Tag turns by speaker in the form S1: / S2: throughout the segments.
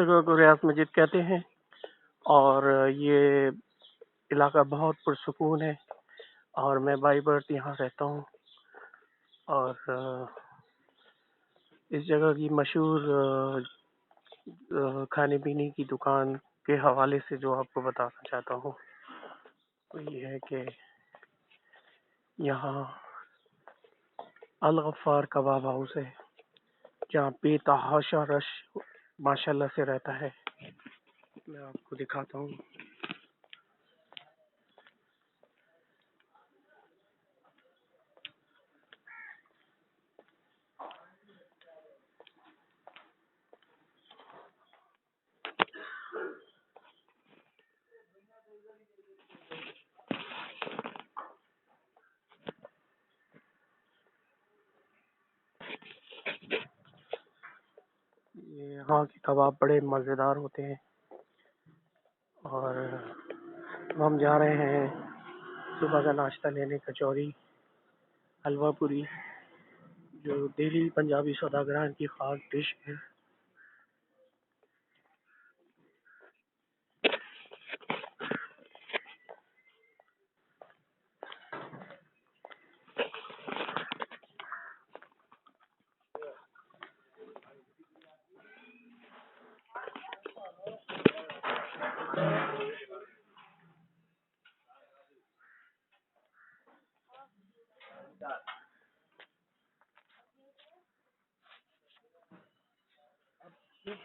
S1: जगह को रियाज मस्जिद कहते हैं और ये इलाका बहुत पुरसुकून है और मैं बाई बर्थ यहाँ रहता हूँ। और इस जगह की मशहूर खाने पीने की दुकान के हवाले से जो आपको बताना चाहता हूँ तो ये है कि यहाँ अल गफ्फार कबाब हाउस है जहाँ बेतहाशा रश माशाल्लाह से रहता है। मैं आपको दिखाता हूँ। ये यहाँ के कबाब बड़े मज़ेदार होते हैं और हम जा रहे हैं सुबह का नाश्ता लेने कचौरी हलवा पूरी जो दिल्ली पंजाबी सौदागरान की खास डिश है।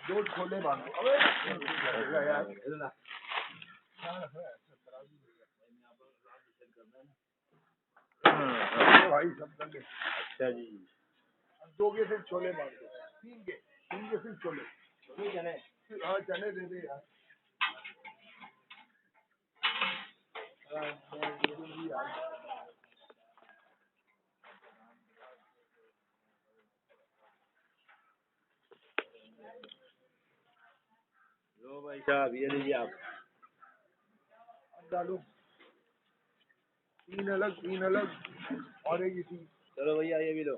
S2: दो छोले बांधो यार भाई सब लगे। अच्छा जी दो के सिर्फ छोले बांध दो। तीन के सिर्फ छोले चने। हाँ चने दे दे यार। लो भाई साहब ये लीजिए आप डालो। तीन अलग और एक इसी। चलो भैया ये भी लो।